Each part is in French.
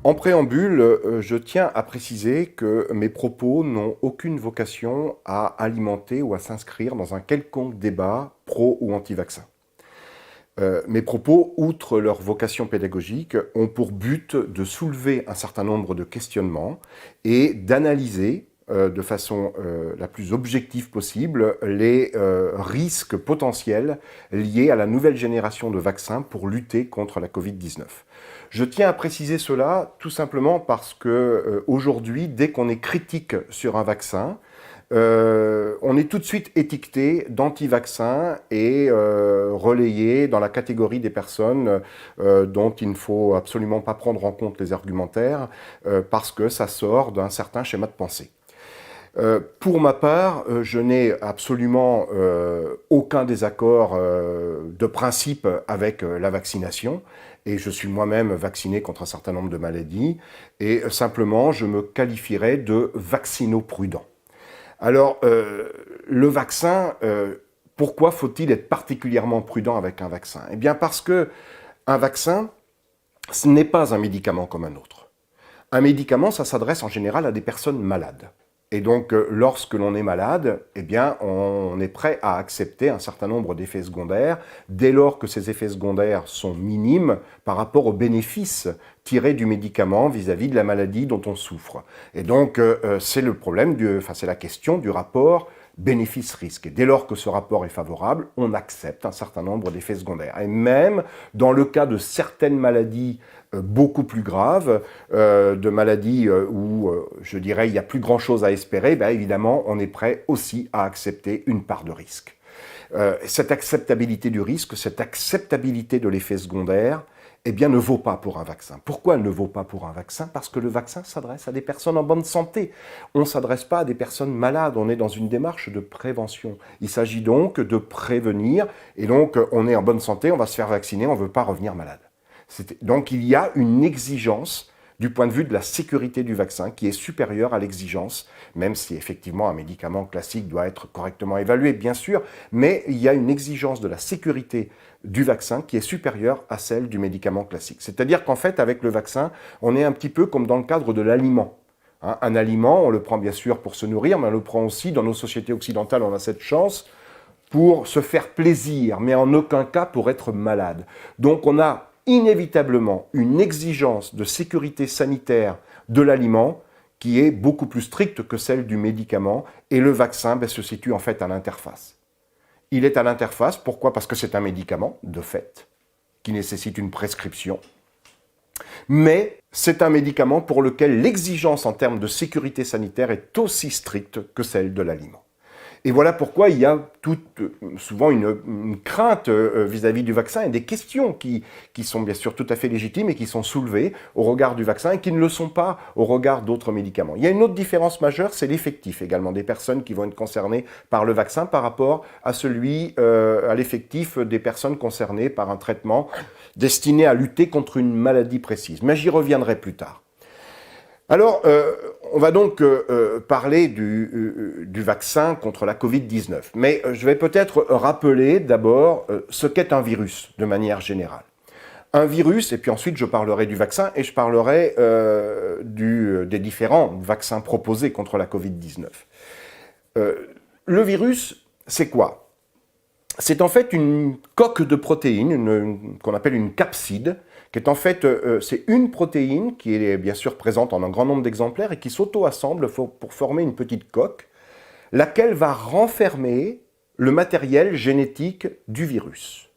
En préambule, je tiens à préciser que mes propos n'ont aucune vocation à alimenter ou à s'inscrire dans un quelconque débat pro ou anti-vaccin. Mes propos, outre leur vocation pédagogique, ont pour but de soulever un certain nombre de questionnements et d'analyser de façon la plus objective possible les risques potentiels liés à la nouvelle génération de vaccins pour lutter contre la Covid-19. Je tiens à préciser cela tout simplement parce que aujourd'hui, dès qu'on est critique sur un vaccin, on est tout de suite étiqueté d'anti-vaccin et relayé dans la catégorie des personnes dont il ne faut absolument pas prendre en compte les argumentaires parce que ça sort d'un certain schéma de pensée. Pour ma part, je n'ai absolument aucun désaccord de principe avec la vaccination et je suis moi-même vacciné contre un certain nombre de maladies et simplement je me qualifierais de vaccino-prudent. Alors, le vaccin, pourquoi faut-il être particulièrement prudent avec un vaccin? Eh bien parce que un vaccin, ce n'est pas un médicament comme un autre. Un médicament, ça s'adresse en général à des personnes malades. Et donc, lorsque l'on est malade, eh bien, on est prêt à accepter un certain nombre d'effets secondaires, dès lors que ces effets secondaires sont minimes par rapport aux bénéfices tirés du médicament vis-à-vis de la maladie dont on souffre. Et donc, c'est le problème, c'est la question du rapport bénéfice-risque. Et dès lors que ce rapport est favorable, on accepte un certain nombre d'effets secondaires. Et même dans le cas de certaines maladies beaucoup plus graves, de maladies où, je dirais, il n'y a plus grand-chose à espérer, bien évidemment, on est prêt aussi à accepter une part de risque. Cette acceptabilité du risque, cette acceptabilité de l'effet secondaire, eh bien, ne vaut pas pour un vaccin. Pourquoi elle ne vaut pas pour un vaccin? Parce que le vaccin s'adresse à des personnes en bonne santé. On ne s'adresse pas à des personnes malades. On est dans une démarche de prévention. Il s'agit donc de prévenir. Et donc, on est en bonne santé, on va se faire vacciner, on ne veut pas revenir malade. Donc, il y a une exigence du point de vue de la sécurité du vaccin qui est supérieure à l'exigence, même si effectivement un médicament classique doit être correctement évalué, bien sûr, mais il y a une exigence de la sécurité du vaccin qui est supérieure à celle du médicament classique. C'est-à-dire qu'en fait, avec le vaccin, on est un petit peu comme dans le cadre de l'aliment. Un aliment, on le prend bien sûr pour se nourrir, mais on le prend aussi, dans nos sociétés occidentales, on a cette chance, pour se faire plaisir, mais en aucun cas pour être malade. Donc on a inévitablement une exigence de sécurité sanitaire de l'aliment qui est beaucoup plus stricte que celle du médicament, et le vaccin se situe en fait à l'interface. Il est à l'interface, pourquoi? Parce que c'est un médicament, de fait, qui nécessite une prescription, mais c'est un médicament pour lequel l'exigence en termes de sécurité sanitaire est aussi stricte que celle de l'aliment. Et voilà pourquoi il y a souvent une crainte vis-à-vis du vaccin et des questions qui sont bien sûr tout à fait légitimes et qui sont soulevées au regard du vaccin et qui ne le sont pas au regard d'autres médicaments. Il y a une autre différence majeure, c'est l'effectif également des personnes qui vont être concernées par le vaccin par rapport à à l'effectif des personnes concernées par un traitement destiné à lutter contre une maladie précise. Mais j'y reviendrai plus tard. Alors, on va donc parler du vaccin contre la Covid-19. Mais je vais peut-être rappeler d'abord ce qu'est un virus, de manière générale. Un virus, et puis ensuite je parlerai du vaccin, et je parlerai des différents vaccins proposés contre la Covid-19. Le virus, c'est quoi? C'est en fait une coque de protéines, qu'on appelle une capside, qui est en fait, c'est une protéine qui est bien sûr présente en un grand nombre d'exemplaires et qui s'auto-assemble pour former une petite coque, laquelle va renfermer le matériel génétique du virus.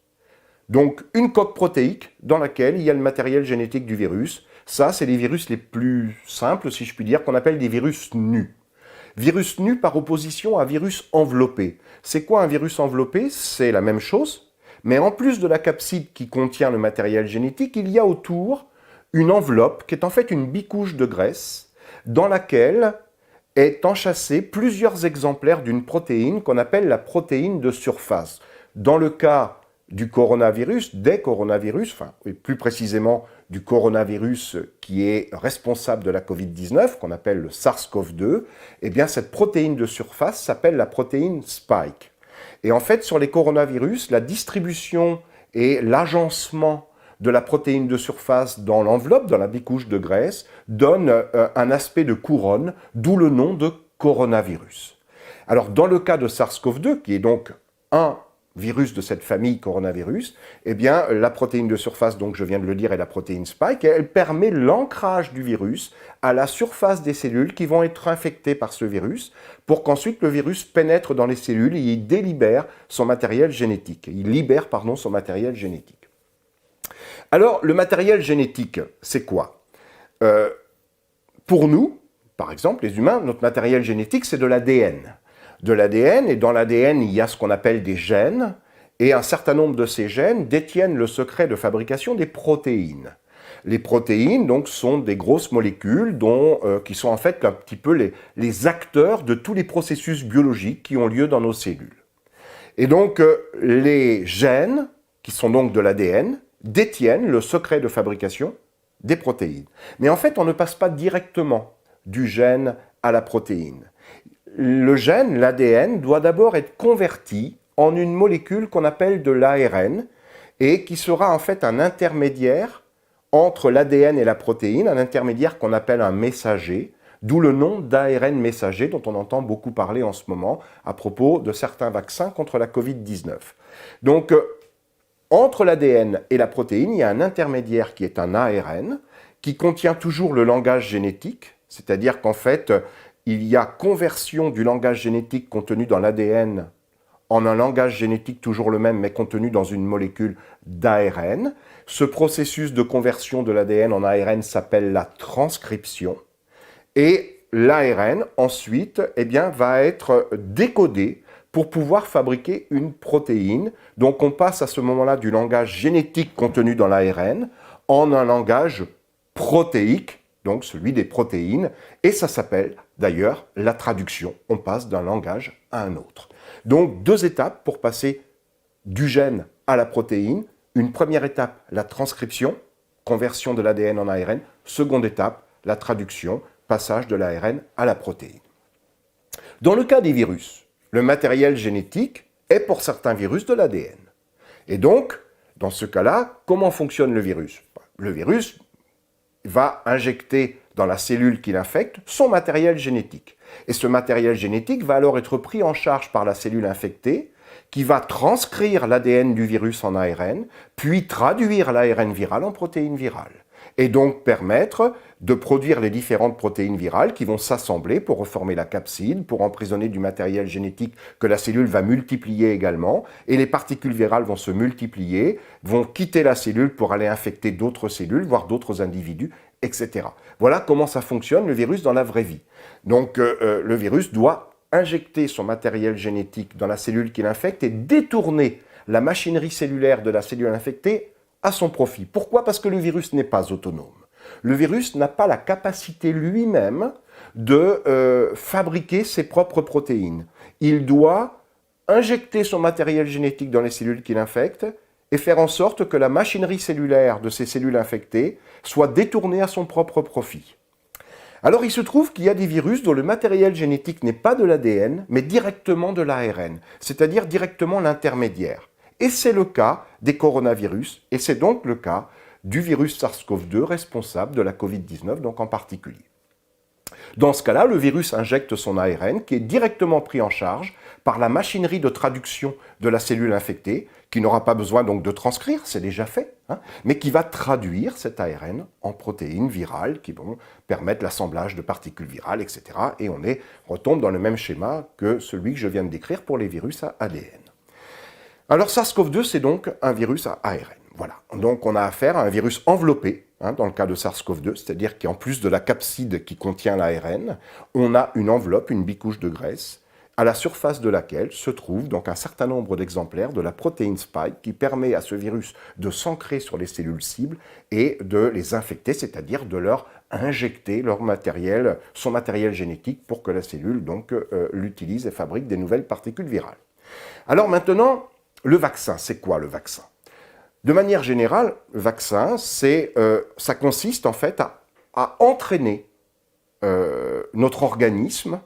Donc une coque protéique dans laquelle il y a le matériel génétique du virus. Ça, c'est les virus les plus simples, si je puis dire, qu'on appelle des virus nus. Virus nu par opposition à virus enveloppé. C'est quoi un virus enveloppé? C'est la même chose, mais en plus de la capside qui contient le matériel génétique, il y a autour une enveloppe qui est en fait une bicouche de graisse dans laquelle est enchâssé plusieurs exemplaires d'une protéine qu'on appelle la protéine de surface. Dans le cas du coronavirus, des coronavirus, plus précisément du coronavirus qui est responsable de la Covid-19, qu'on appelle le SARS-CoV-2, eh bien cette protéine de surface s'appelle la protéine Spike. Et en fait, sur les coronavirus, la distribution et l'agencement de la protéine de surface dans l'enveloppe, dans la bicouche de graisse, donne un aspect de couronne, d'où le nom de coronavirus. Alors, dans le cas de SARS-CoV-2, qui est donc un virus de cette famille coronavirus, eh bien, la protéine de surface, donc je viens de le dire, est la protéine spike, et elle permet l'ancrage du virus à la surface des cellules qui vont être infectées par ce virus, pour qu'ensuite le virus pénètre dans les cellules et il délibère son matériel génétique. Il libère, pardon, son matériel génétique. Alors, le matériel génétique, c'est quoi? Pour nous, par exemple, les humains, notre matériel génétique, c'est de l'ADN. De l'ADN, et dans l'ADN, il y a ce qu'on appelle des gènes, et un certain nombre de ces gènes détiennent le secret de fabrication des protéines. Les protéines, donc, sont des grosses molécules qui sont en fait un petit peu les acteurs de tous les processus biologiques qui ont lieu dans nos cellules. Et donc, les gènes, qui sont donc de l'ADN, détiennent le secret de fabrication des protéines. Mais en fait, on ne passe pas directement du gène à la protéine. Le gène, l'ADN, doit d'abord être converti en une molécule qu'on appelle de l'ARN et qui sera en fait un intermédiaire entre l'ADN et la protéine, un intermédiaire qu'on appelle un messager, d'où le nom d'ARN messager dont on entend beaucoup parler en ce moment à propos de certains vaccins contre la Covid-19. Donc, entre l'ADN et la protéine, il y a un intermédiaire qui est un ARN qui contient toujours le langage génétique, c'est-à-dire qu'en fait, il y a conversion du langage génétique contenu dans l'ADN en un langage génétique toujours le même, mais contenu dans une molécule d'ARN. Ce processus de conversion de l'ADN en ARN s'appelle la transcription. Et l'ARN, ensuite, eh bien, va être décodé pour pouvoir fabriquer une protéine. Donc, on passe à ce moment-là du langage génétique contenu dans l'ARN en un langage protéique, donc celui des protéines, et ça s'appelle d'ailleurs la traduction. On passe d'un langage à un autre. Donc, deux étapes pour passer du gène à la protéine. Une première étape, la transcription, conversion de l'ADN en ARN. Seconde étape, la traduction, passage de l'ARN à la protéine. Dans le cas des virus, le matériel génétique est pour certains virus de l'ADN. Et donc, dans ce cas-là, comment fonctionne le virus? Le virus va injecter dans la cellule qui l'infecte son matériel génétique. Et ce matériel génétique va alors être pris en charge par la cellule infectée, qui va transcrire l'ADN du virus en ARN, puis traduire l'ARN viral en protéine virale. Et donc permettre de produire les différentes protéines virales qui vont s'assembler pour reformer la capside, pour emprisonner du matériel génétique que la cellule va multiplier également, et les particules virales vont se multiplier, vont quitter la cellule pour aller infecter d'autres cellules, voire d'autres individus, etc. Voilà comment ça fonctionne le virus dans la vraie vie. Donc le virus doit injecter son matériel génétique dans la cellule qui l'infecte et détourner la machinerie cellulaire de la cellule infectée à son profit. Pourquoi? Parce que le virus n'est pas autonome. Le virus n'a pas la capacité lui-même de fabriquer ses propres protéines. Il doit injecter son matériel génétique dans les cellules qu'il infecte et faire en sorte que la machinerie cellulaire de ces cellules infectées soit détournée à son propre profit. Alors il se trouve qu'il y a des virus dont le matériel génétique n'est pas de l'ADN, mais directement de l'ARN, c'est-à-dire directement l'intermédiaire. Et c'est le cas des coronavirus, et c'est donc le cas du virus SARS-CoV-2 responsable de la Covid-19, donc en particulier. Dans ce cas-là, le virus injecte son ARN qui est directement pris en charge par la machinerie de traduction de la cellule infectée, qui n'aura pas besoin donc de transcrire, c'est déjà fait, mais qui va traduire cet ARN en protéines virales qui vont permettre l'assemblage de particules virales, etc. Et on retombe dans le même schéma que celui que je viens de décrire pour les virus à ADN. Alors SARS-CoV-2, c'est donc un virus à ARN. Voilà. Donc on a affaire à un virus enveloppé, dans le cas de SARS-CoV-2, c'est-à-dire qu'en plus de la capside qui contient l'ARN, on a une enveloppe, une bicouche de graisse, à la surface de laquelle se trouve donc un certain nombre d'exemplaires de la protéine spike qui permet à ce virus de s'ancrer sur les cellules cibles et de les infecter, c'est-à-dire de leur injecter son matériel génétique pour que la cellule donc l'utilise et fabrique des nouvelles particules virales. Alors maintenant, le vaccin, c'est quoi le vaccin? De manière générale, le vaccin, ça consiste en fait à entraîner notre organisme,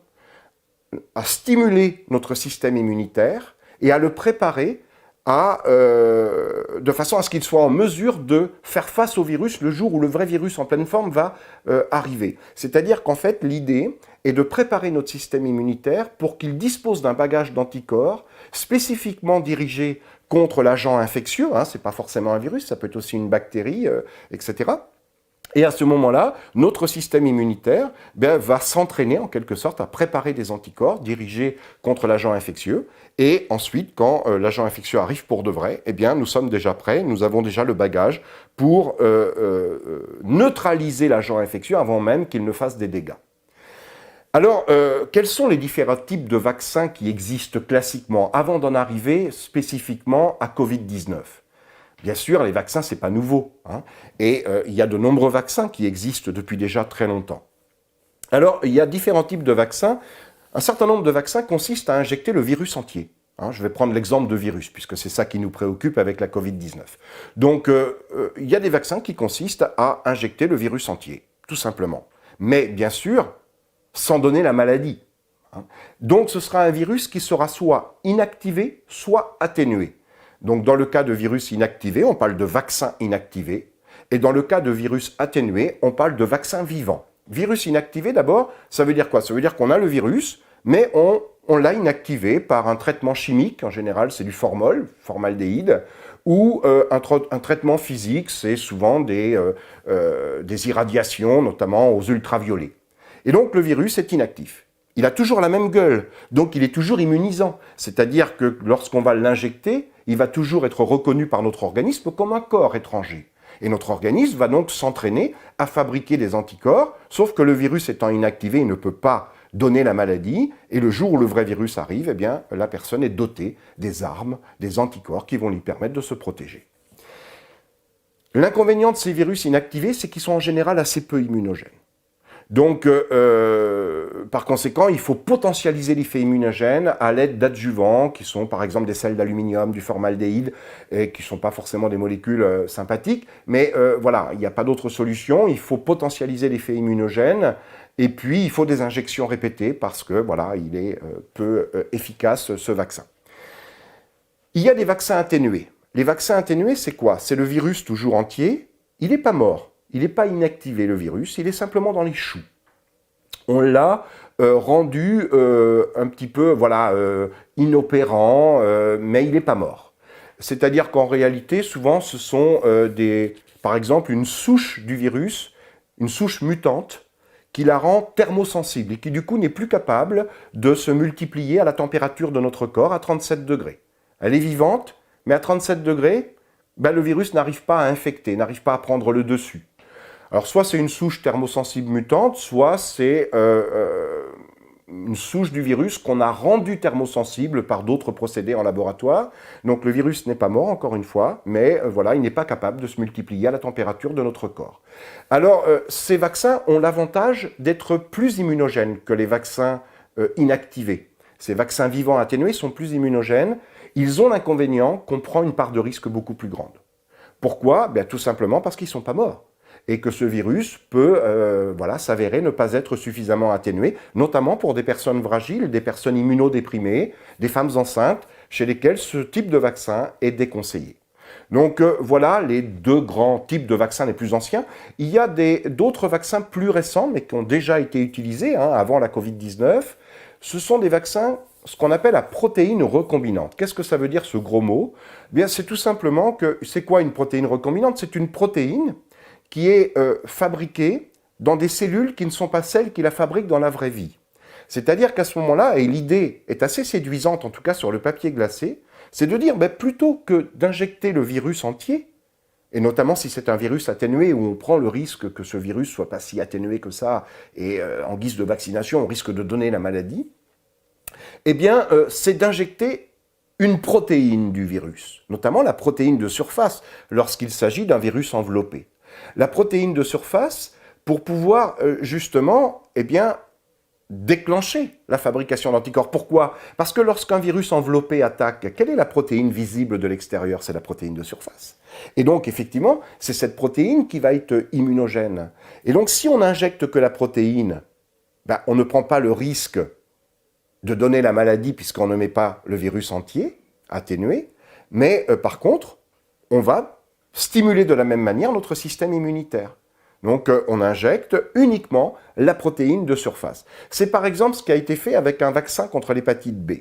à stimuler notre système immunitaire et à le préparer de façon à ce qu'il soit en mesure de faire face au virus le jour où le vrai virus en pleine forme va arriver. C'est-à-dire qu'en fait, l'idée est de préparer notre système immunitaire pour qu'il dispose d'un bagage d'anticorps spécifiquement dirigé contre l'agent infectieux, hein, c'est pas forcément un virus, ça peut être aussi une bactérie, etc. Et à ce moment-là, notre système immunitaire va s'entraîner en quelque sorte à préparer des anticorps dirigés contre l'agent infectieux. Et ensuite, quand l'agent infectieux arrive pour de vrai, eh bien, nous sommes déjà prêts, nous avons déjà le bagage pour neutraliser l'agent infectieux avant même qu'il ne fasse des dégâts. Alors, quels sont les différents types de vaccins qui existent classiquement avant d'en arriver spécifiquement à Covid-19 ? Bien sûr, les vaccins, ce n'est pas nouveau, hein, et il y a de nombreux vaccins qui existent depuis déjà très longtemps. Alors, il y a différents types de vaccins. Un certain nombre de vaccins consistent à injecter le virus entier. Hein, je vais prendre l'exemple de virus, puisque c'est ça qui nous préoccupe avec la Covid-19. Donc, il y a des vaccins qui consistent à injecter le virus entier, tout simplement. Mais bien sûr, sans donner la maladie. Hein. Donc, ce sera un virus qui sera soit inactivé, soit atténué. Donc, dans le cas de virus inactivé, on parle de vaccin inactivé. Et dans le cas de virus atténué, on parle de vaccin vivant. Virus inactivé, d'abord, ça veut dire quoi? Ça veut dire qu'on a le virus, mais on l'a inactivé par un traitement chimique. En général, c'est du formaldéhyde, ou un traitement physique, c'est souvent des irradiations, notamment aux ultraviolets. Et donc, le virus est inactif. Il a toujours la même gueule, donc il est toujours immunisant. C'est-à-dire que lorsqu'on va l'injecter, il va toujours être reconnu par notre organisme comme un corps étranger. Et notre organisme va donc s'entraîner à fabriquer des anticorps, sauf que le virus étant inactivé, il ne peut pas donner la maladie, et le jour où le vrai virus arrive, eh bien, la personne est dotée des armes, des anticorps qui vont lui permettre de se protéger. L'inconvénient de ces virus inactivés, c'est qu'ils sont en général assez peu immunogènes. Donc, par conséquent, il faut potentialiser l'effet immunogène à l'aide d'adjuvants qui sont par exemple des sels d'aluminium, du formaldéhyde, et qui ne sont pas forcément des molécules sympathiques. Mais voilà, il n'y a pas d'autre solution. Il faut potentialiser l'effet immunogène. Et puis, il faut des injections répétées parce que voilà, il est peu efficace, ce vaccin. Il y a des vaccins atténués. Les vaccins atténués, c'est quoi? C'est le virus toujours entier. Il n'est pas mort. Il n'est pas inactivé, le virus, il est simplement dans les choux. On l'a rendu un petit peu inopérant, mais il n'est pas mort. C'est-à-dire qu'en réalité, souvent, ce sont par exemple une souche du virus, une souche mutante, qui la rend thermosensible et qui du coup n'est plus capable de se multiplier à la température de notre corps à 37 degrés. Elle est vivante, mais à 37 degrés, le virus n'arrive pas à infecter, n'arrive pas à prendre le dessus. Alors, soit c'est une souche thermosensible mutante, soit c'est une souche du virus qu'on a rendue thermosensible par d'autres procédés en laboratoire. Donc, le virus n'est pas mort, encore une fois, mais voilà, il n'est pas capable de se multiplier à la température de notre corps. Alors, ces vaccins ont l'avantage d'être plus immunogènes que les vaccins inactivés. Ces vaccins vivants atténués sont plus immunogènes. Ils ont l'inconvénient qu'on prend une part de risque beaucoup plus grande. Pourquoi? Tout simplement parce qu'ils ne sont pas morts. Et que ce virus peut s'avérer ne pas être suffisamment atténué, notamment pour des personnes fragiles, des personnes immunodéprimées, des femmes enceintes, chez lesquelles ce type de vaccin est déconseillé. Donc voilà les deux grands types de vaccins les plus anciens. Il y a d'autres vaccins plus récents, mais qui ont déjà été utilisés avant la Covid-19. Ce sont des vaccins, ce qu'on appelle la protéine recombinante. Qu'est-ce que ça veut dire, ce gros mot? C'est tout simplement que, c'est quoi une protéine recombinante? C'est une protéine qui est fabriquée dans des cellules qui ne sont pas celles qui la fabriquent dans la vraie vie. C'est-à-dire qu'à ce moment-là, et l'idée est assez séduisante, en tout cas sur le papier glacé, c'est de dire, plutôt que d'injecter le virus entier, et notamment si c'est un virus atténué, où on prend le risque que ce virus soit pas si atténué que ça, et en guise de vaccination, on risque de donner la maladie, c'est d'injecter une protéine du virus, notamment la protéine de surface, lorsqu'il s'agit d'un virus enveloppé. La protéine de surface pour pouvoir justement déclencher la fabrication d'anticorps. Pourquoi? Parce que lorsqu'un virus enveloppé attaque, quelle est la protéine visible de l'extérieur? C'est la protéine de surface. Et donc effectivement, c'est cette protéine qui va être immunogène. Et donc si on n'injecte que la protéine, on ne prend pas le risque de donner la maladie puisqu'on ne met pas le virus entier, atténué, Mais par contre, on va stimuler de la même manière notre système immunitaire. Donc on injecte uniquement la protéine de surface. C'est par exemple ce qui a été fait avec un vaccin contre l'hépatite B.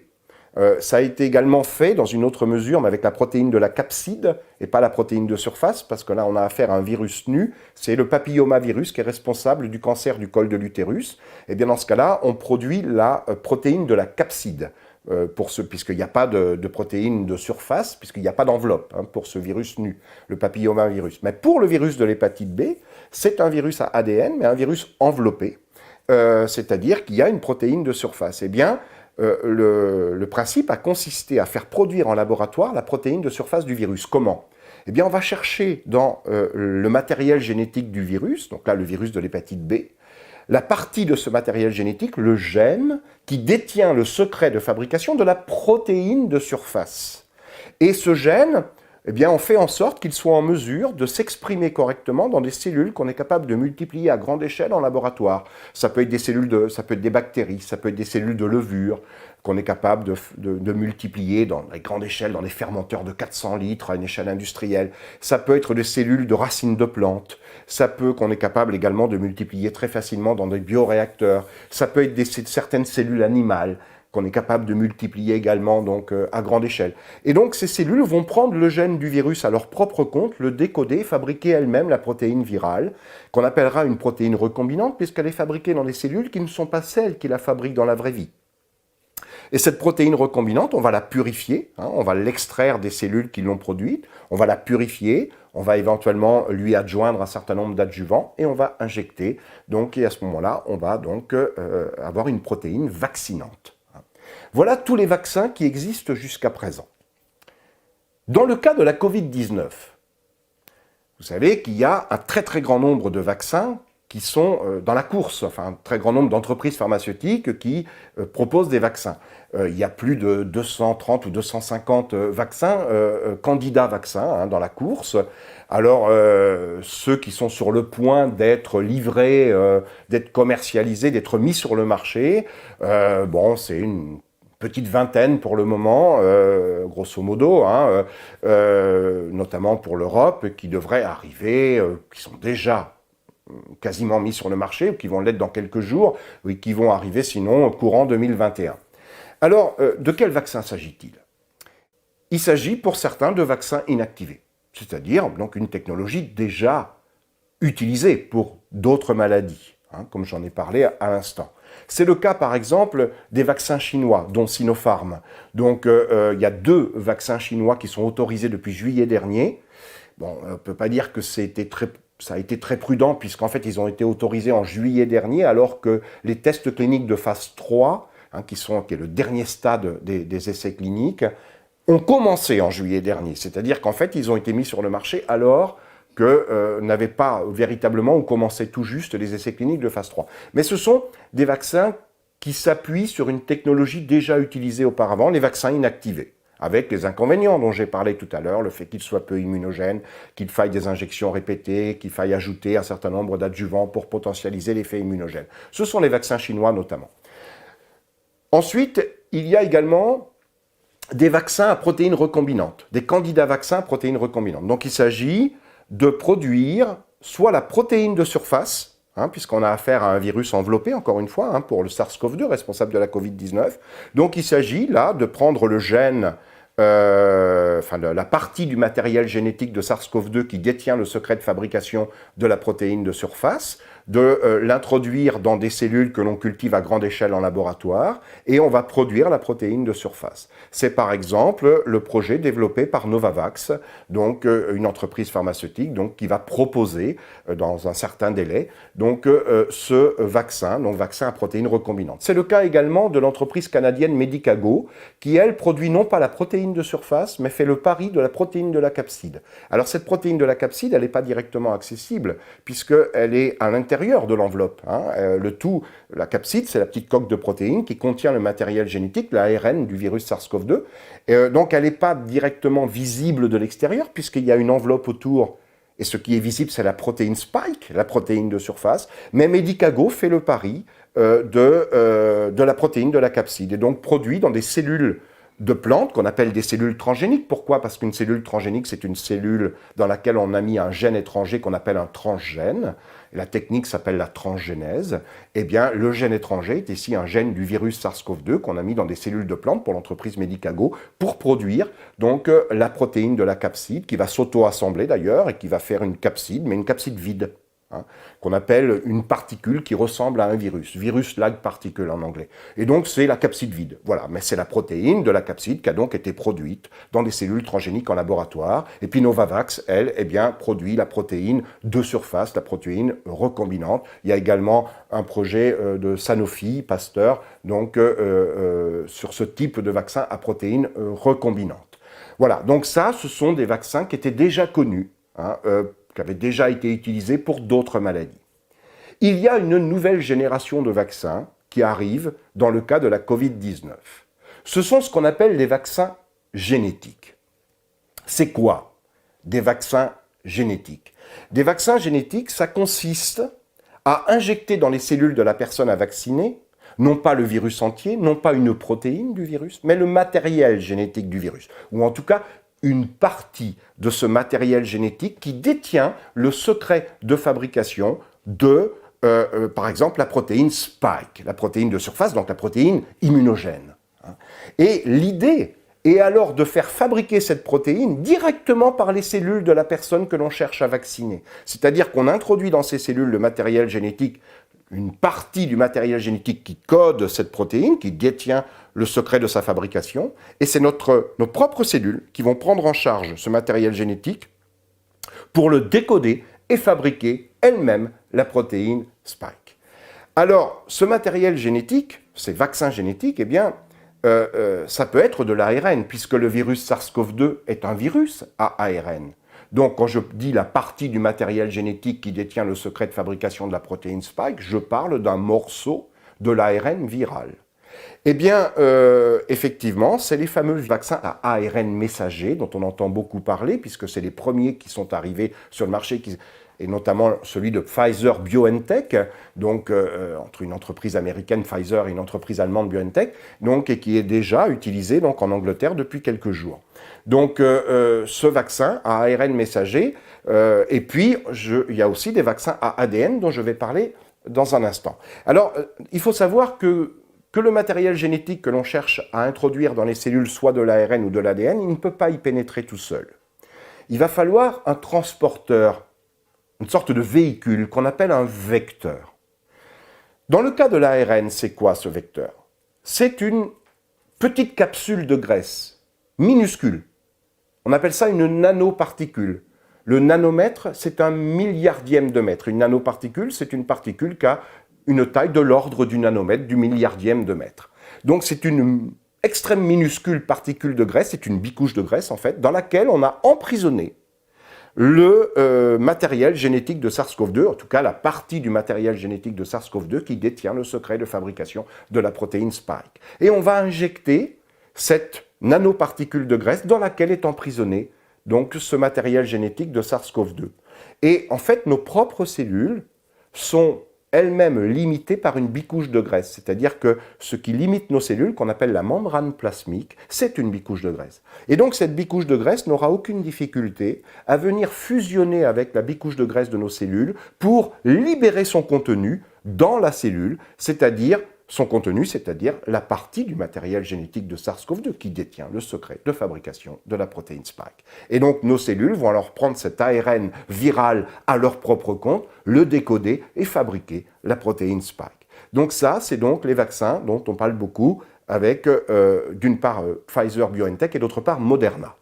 Ça a été également fait dans une autre mesure, mais avec la protéine de la capside et pas la protéine de surface, parce que là on a affaire à un virus nu, c'est le papillomavirus qui est responsable du cancer du col de l'utérus. Et bien dans ce cas-là, on produit la protéine de la capside, puisqu'il n'y a pas de protéine de surface, puisqu'il n'y a pas d'enveloppe pour ce virus nu, le papillomavirus. Mais pour le virus de l'hépatite B, c'est un virus à ADN, mais un virus enveloppé, c'est-à-dire qu'il y a une protéine de surface. Eh bien, le principe a consisté à faire produire en laboratoire la protéine de surface du virus. Comment? Eh bien, on va chercher dans le matériel génétique du virus, donc là le virus de l'hépatite B, la partie de ce matériel génétique, le gène, qui détient le secret de fabrication de la protéine de surface. Et ce gène, eh bien, on fait en sorte qu'il soit en mesure de s'exprimer correctement dans des cellules qu'on est capable de multiplier à grande échelle en laboratoire. Ça peut être des cellules ça peut être des bactéries, ça peut être des cellules de levure qu'on est capable de multiplier dans des grandes échelles, dans des fermenteurs de 400 litres à une échelle industrielle. Ça peut être des cellules de racines de plantes. Ça peut qu'on est capable également de multiplier très facilement dans des bioréacteurs. Ça peut être certaines cellules animales qu'on est capable de multiplier également donc, à grande échelle. Et donc ces cellules vont prendre le gène du virus à leur propre compte, le décoder, fabriquer elles-mêmes la protéine virale, qu'on appellera une protéine recombinante, puisqu'elle est fabriquée dans des cellules qui ne sont pas celles qui la fabriquent dans la vraie vie. Et cette protéine recombinante, on va la purifier, on va l'extraire des cellules qui l'ont produite, on va la purifier, on va éventuellement lui adjoindre un certain nombre d'adjuvants et on va injecter. Donc, et à ce moment-là, on va donc avoir une protéine vaccinante. Voilà tous les vaccins qui existent jusqu'à présent. Dans le cas de la Covid-19, vous savez qu'il y a un très très grand nombre de vaccins qui sont dans la course, enfin un très grand nombre d'entreprises pharmaceutiques qui proposent des vaccins. Il y a plus de 230 ou 250 vaccins, candidats vaccins dans la course. Alors ceux qui sont sur le point d'être livrés, d'être commercialisés, d'être mis sur le marché, bon c'est une petite vingtaine pour le moment, grosso modo, notamment pour l'Europe, qui devraient arriver, qui sont déjà quasiment mis sur le marché, ou qui vont l'être dans quelques jours, ou qui vont arriver sinon courant 2021. Alors, de quel vaccin s'agit-il? Il s'agit pour certains de vaccins inactivés, c'est-à-dire donc une technologie déjà utilisée pour d'autres maladies, comme j'en ai parlé à l'instant. C'est le cas, par exemple, des vaccins chinois, dont Sinopharm. Donc, il y a 2 vaccins chinois qui sont autorisés depuis juillet dernier. Bon, on ne peut pas dire que ça a été très prudent, puisqu'en fait, ils ont été autorisés en juillet dernier, alors que les tests cliniques de phase 3, qui est le dernier stade des essais cliniques, ont commencé en juillet dernier. C'est-à-dire qu'en fait, ils ont été mis sur le marché alors que n'avaient pas véritablement ou commençaient tout juste les essais cliniques de phase 3. Mais ce sont des vaccins qui s'appuient sur une technologie déjà utilisée auparavant, les vaccins inactivés, avec les inconvénients dont j'ai parlé tout à l'heure, le fait qu'ils soient peu immunogènes, qu'il faille des injections répétées, qu'il faille ajouter un certain nombre d'adjuvants pour potentialiser l'effet immunogène. Ce sont les vaccins chinois notamment. Ensuite, il y a également des vaccins à protéines recombinantes, des candidats vaccins à protéines recombinantes. Donc il s'agit de produire soit la protéine de surface, puisqu'on a affaire à un virus enveloppé, encore une fois, pour le SARS-CoV-2, responsable de la Covid-19. Donc il s'agit là de prendre le gène, la partie du matériel génétique de SARS-CoV-2 qui détient le secret de fabrication de la protéine de surface, de l'introduire dans des cellules que l'on cultive à grande échelle en laboratoire, et on va produire la protéine de surface. C'est par exemple le projet développé par Novavax, donc une entreprise pharmaceutique donc, qui va proposer dans un certain délai donc, ce vaccin, donc vaccin à protéines recombinantes. C'est le cas également de l'entreprise canadienne Medicago, qui elle produit non pas la protéine de surface, mais fait le pari de la protéine de la capside. Alors cette protéine de la capside, elle n'est pas directement accessible, puisqu'elle est à l'intérieur de l'enveloppe. Le tout, la capside, c'est la petite coque de protéines qui contient le matériel génétique, l'ARN du virus SARS-CoV-2. Donc elle n'est pas directement visible de l'extérieur, puisqu'il y a une enveloppe autour. Et ce qui est visible, c'est la protéine spike, la protéine de surface. Mais Medicago fait le pari de la protéine de la capside, et donc produit dans des cellules de plantes qu'on appelle des cellules transgéniques. Pourquoi? Parce qu'une cellule transgénique, c'est une cellule dans laquelle on a mis un gène étranger qu'on appelle un transgène. La technique s'appelle la transgénèse. Eh bien, le gène étranger est ici un gène du virus SARS-CoV-2 qu'on a mis dans des cellules de plantes pour l'entreprise Medicago pour produire donc la protéine de la capside qui va s'auto-assembler d'ailleurs et qui va faire une capside, mais une capside vide. Qu'on appelle une particule qui ressemble à un virus-like particle en anglais. Et donc c'est la capside vide, voilà, mais c'est la protéine de la capside qui a donc été produite dans des cellules transgéniques en laboratoire, et puis Novavax, elle, eh bien, produit la protéine de surface, la protéine recombinante. Il y a également un projet de Sanofi, Pasteur, donc sur ce type de vaccin à protéines recombinantes. Voilà, donc ça, ce sont des vaccins qui étaient déjà connus, qui avaient déjà été utilisés pour d'autres maladies. Il y a une nouvelle génération de vaccins qui arrive dans le cas de la Covid-19. Ce sont ce qu'on appelle les vaccins génétiques. C'est quoi des vaccins génétiques? Des vaccins génétiques, ça consiste à injecter dans les cellules de la personne à vacciner, non pas le virus entier, non pas une protéine du virus, mais le matériel génétique du virus, ou en tout cas une partie de ce matériel génétique qui détient le secret de fabrication de, par exemple, la protéine Spike, la protéine de surface, donc la protéine immunogène. Et l'idée est alors de faire fabriquer cette protéine directement par les cellules de la personne que l'on cherche à vacciner. C'est-à-dire qu'on introduit dans ces cellules le matériel génétique, une partie du matériel génétique qui code cette protéine, qui détient le secret de sa fabrication, et c'est nos propres cellules qui vont prendre en charge ce matériel génétique pour le décoder et fabriquer elles-mêmes la protéine Spike. Alors, ce matériel génétique, ces vaccins génétiques, eh bien, ça peut être de l'ARN, puisque le virus SARS-CoV-2 est un virus à ARN. Donc, quand je dis la partie du matériel génétique qui détient le secret de fabrication de la protéine Spike, je parle d'un morceau de l'ARN viral. Eh bien, effectivement, c'est les fameux vaccins à ARN messager dont on entend beaucoup parler, puisque c'est les premiers qui sont arrivés sur le marché, et notamment celui de Pfizer-BioNTech, donc entre une entreprise américaine Pfizer et une entreprise allemande BioNTech, donc, et qui est déjà utilisé donc, en Angleterre depuis quelques jours. Donc, ce vaccin à ARN messager, et puis il y a aussi des vaccins à ADN dont je vais parler dans un instant. Alors, il faut savoir que le matériel génétique que l'on cherche à introduire dans les cellules, soit de l'ARN ou de l'ADN, il ne peut pas y pénétrer tout seul. Il va falloir un transporteur, une sorte de véhicule qu'on appelle un vecteur. Dans le cas de l'ARN, c'est quoi ce vecteur? C'est une petite capsule de graisse, minuscule. On appelle ça une nanoparticule. Le nanomètre, c'est un milliardième de mètre. Une nanoparticule, c'est une particule qui a une taille de l'ordre du nanomètre, du milliardième de mètre. Donc c'est une extrême minuscule particule de graisse, c'est une bicouche de graisse en fait, dans laquelle on a emprisonné le matériel génétique de SARS-CoV-2, en tout cas la partie du matériel génétique de SARS-CoV-2 qui détient le secret de fabrication de la protéine Spike. Et on va injecter cette nanoparticule de graisse dans laquelle est emprisonné donc ce matériel génétique de SARS-CoV-2. Et en fait, nos propres cellules sont elles-mêmes limitées par une bicouche de graisse. C'est-à-dire que ce qui limite nos cellules, qu'on appelle la membrane plasmique, c'est une bicouche de graisse. Et donc cette bicouche de graisse n'aura aucune difficulté à venir fusionner avec la bicouche de graisse de nos cellules pour libérer son contenu dans la cellule, c'est-à-dire son contenu, c'est-à-dire la partie du matériel génétique de SARS-CoV-2 qui détient le secret de fabrication de la protéine Spike. Et donc nos cellules vont alors prendre cet ARN viral à leur propre compte, le décoder et fabriquer la protéine Spike. Donc ça, c'est donc les vaccins dont on parle beaucoup avec d'une part Pfizer-BioNTech et d'autre part Moderna.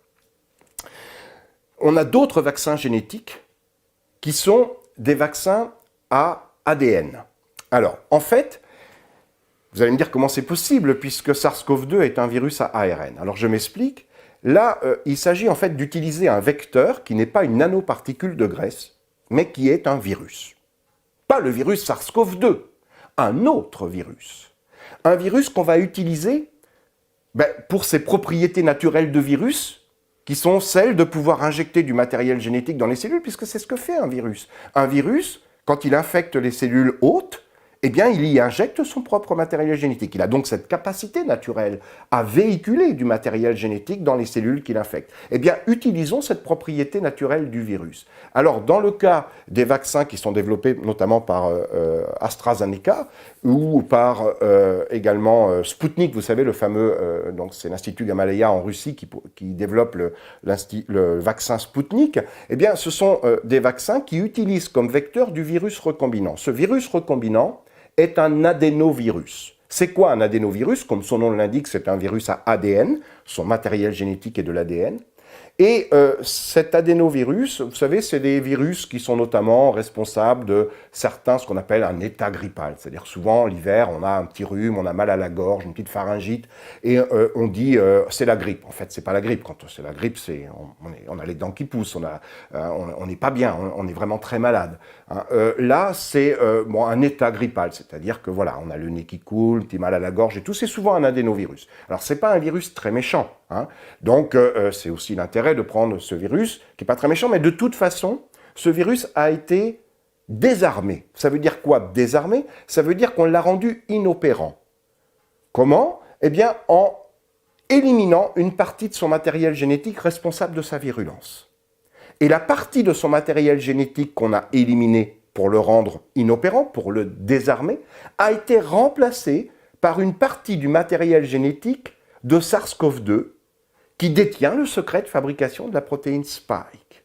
On a d'autres vaccins génétiques qui sont des vaccins à ADN. Alors, en fait, vous allez me dire comment c'est possible, puisque SARS-CoV-2 est un virus à ARN. Alors je m'explique. Là, il s'agit en fait d'utiliser un vecteur qui n'est pas une nanoparticule de graisse, mais qui est un virus. Pas le virus SARS-CoV-2, un autre virus. Un virus qu'on va utiliser pour ses propriétés naturelles de virus, qui sont celles de pouvoir injecter du matériel génétique dans les cellules, puisque c'est ce que fait un virus. Un virus, quand il infecte les cellules hôtes, eh bien, il y injecte son propre matériel génétique. Il a donc cette capacité naturelle à véhiculer du matériel génétique dans les cellules qu'il infecte. Eh bien, utilisons cette propriété naturelle du virus. Alors, dans le cas des vaccins qui sont développés notamment par AstraZeneca ou par également Sputnik, vous savez, le fameux, donc c'est l'Institut Gamaleya en Russie qui développe le vaccin Sputnik, eh bien, ce sont des vaccins qui utilisent comme vecteur du virus recombinant. Ce virus recombinant est un adénovirus. C'est quoi un adénovirus? Comme son nom l'indique, c'est un virus à ADN, son matériel génétique est de l'ADN. Et cet adénovirus, vous savez, c'est des virus qui sont notamment responsables de certains, ce qu'on appelle un état grippal. C'est-à-dire souvent, l'hiver, on a un petit rhume, on a mal à la gorge, une petite pharyngite, et on dit c'est la grippe. En fait, c'est pas la grippe. Quand c'est la grippe, on a les dents qui poussent, on n'est pas bien, on est vraiment très malade. Hein. Là, c'est un état grippal, c'est-à-dire que voilà, on a le nez qui coule, un petit mal à la gorge et tout. C'est souvent un adénovirus. Alors, c'est pas un virus très méchant. Hein. Donc, c'est aussi l'intérêt de prendre ce virus, qui n'est pas très méchant, mais de toute façon, ce virus a été désarmé. Ça veut dire quoi, désarmé? Ça veut dire qu'on l'a rendu inopérant. Comment? Eh bien, en éliminant une partie de son matériel génétique responsable de sa virulence. Et la partie de son matériel génétique qu'on a éliminé pour le rendre inopérant, pour le désarmer, a été remplacée par une partie du matériel génétique de SARS-CoV-2 qui détient le secret de fabrication de la protéine Spike.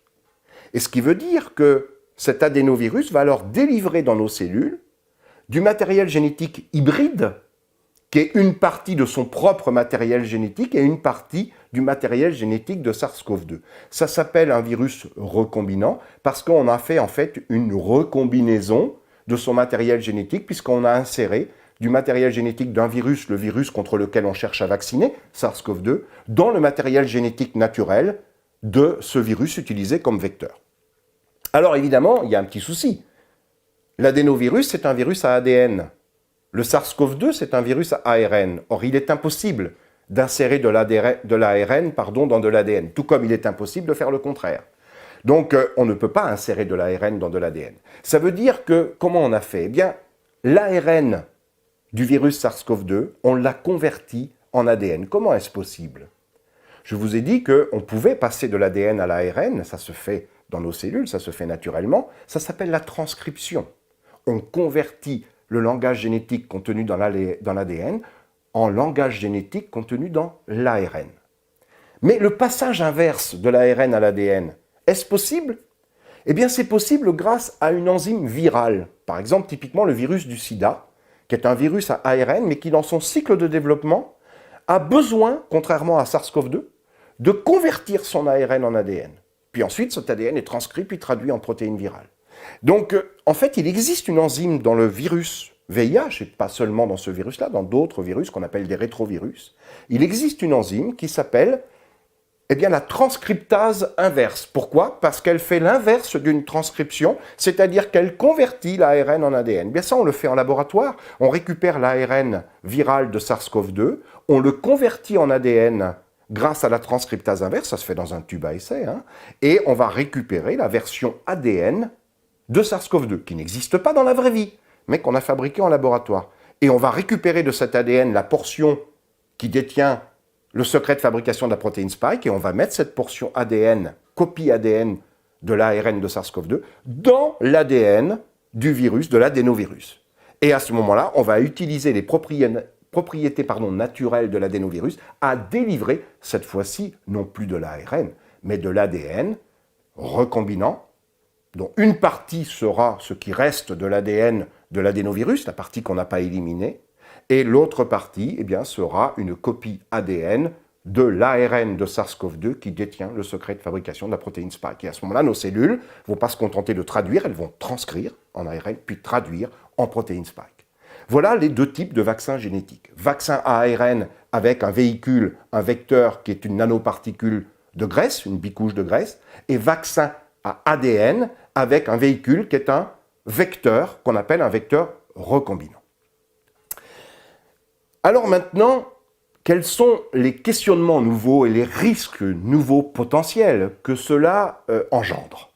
Et ce qui veut dire que cet adénovirus va alors délivrer dans nos cellules du matériel génétique hybride, qui est une partie de son propre matériel génétique et une partie du matériel génétique de SARS-CoV-2. Ça s'appelle un virus recombinant parce qu'on a fait en fait une recombinaison de son matériel génétique puisqu'on a inséré du matériel génétique d'un virus, le virus contre lequel on cherche à vacciner, SARS-CoV-2, dans le matériel génétique naturel de ce virus utilisé comme vecteur. Alors évidemment, il y a un petit souci. L'adénovirus, c'est un virus à ADN. Le SARS-CoV-2, c'est un virus à ARN. Or, il est impossible d'insérer de l'ARN dans de l'ADN, tout comme il est impossible de faire le contraire. Donc, on ne peut pas insérer de l'ARN dans de l'ADN. Ça veut dire que, comment on a fait? Eh bien, l'ARN du virus SARS-CoV-2, on l'a converti en ADN. Comment est-ce possible? Je vous ai dit qu'on pouvait passer de l'ADN à l'ARN, ça se fait dans nos cellules, ça se fait naturellement, ça s'appelle la transcription. On convertit le langage génétique contenu dans l'ADN en langage génétique contenu dans l'ARN. Mais le passage inverse de l'ARN à l'ADN, est-ce possible? Eh bien, c'est possible grâce à une enzyme virale. Par exemple, typiquement le virus du sida, qui est un virus à ARN, mais qui, dans son cycle de développement, a besoin, contrairement à SARS-CoV-2, de convertir son ARN en ADN. Puis ensuite, cet ADN est transcrit puis traduit en protéines virales. Donc, en fait, il existe une enzyme dans le virus VIH, et pas seulement dans ce virus-là, dans d'autres virus qu'on appelle des rétrovirus. Il existe une enzyme qui s'appelle la transcriptase inverse. Pourquoi? Parce qu'elle fait l'inverse d'une transcription, c'est-à-dire qu'elle convertit l'ARN en ADN. Bien ça, on le fait en laboratoire. On récupère l'ARN viral de SARS-CoV-2, on le convertit en ADN grâce à la transcriptase inverse, ça se fait dans un tube à essai, et on va récupérer la version ADN de SARS-CoV-2, qui n'existe pas dans la vraie vie, mais qu'on a fabriqué en laboratoire. Et on va récupérer de cet ADN la portion qui détient le secret de fabrication de la protéine Spike, et on va mettre cette portion ADN, copie ADN de l'ARN de SARS-CoV-2, dans l'ADN du virus, de l'adénovirus. Et à ce moment-là, on va utiliser les propriétés naturelles de l'adénovirus à délivrer, cette fois-ci, non plus de l'ARN, mais de l'ADN recombinant, dont une partie sera ce qui reste de l'ADN de l'adénovirus, la partie qu'on n'a pas éliminée, et l'autre partie sera une copie ADN de l'ARN de SARS-CoV-2 qui détient le secret de fabrication de la protéine Spike. Et à ce moment-là, nos cellules ne vont pas se contenter de traduire, elles vont transcrire en ARN, puis traduire en protéine Spike. Voilà les deux types de vaccins génétiques. Vaccin à ARN avec un véhicule, un vecteur qui est une nanoparticule de graisse, une bicouche de graisse, et vaccin à ADN avec un véhicule qui est un vecteur, qu'on appelle un vecteur recombinant. Alors maintenant, quels sont les questionnements nouveaux et les risques nouveaux potentiels que cela engendre?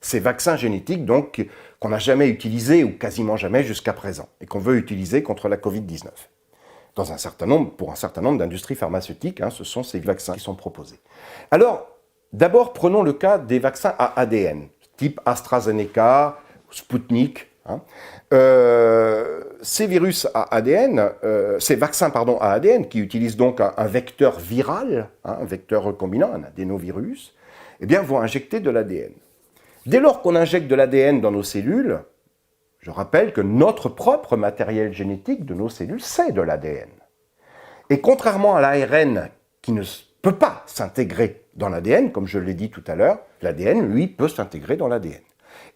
Ces vaccins génétiques, donc, qu'on n'a jamais utilisés ou quasiment jamais jusqu'à présent, et qu'on veut utiliser contre la Covid-19. Pour un certain nombre d'industries pharmaceutiques, ce sont ces vaccins qui sont proposés. Alors, d'abord, prenons le cas des vaccins à ADN, type AstraZeneca, Sputnik. Ces virus à ADN, ces vaccins à ADN, qui utilisent donc un vecteur viral, un vecteur recombinant, un adénovirus, eh bien, vont injecter de l'ADN. Dès lors qu'on injecte de l'ADN dans nos cellules, je rappelle que notre propre matériel génétique de nos cellules, c'est de l'ADN. Et contrairement à l'ARN qui ne peut pas s'intégrer dans l'ADN, comme je l'ai dit tout à l'heure, l'ADN, lui, peut s'intégrer dans l'ADN.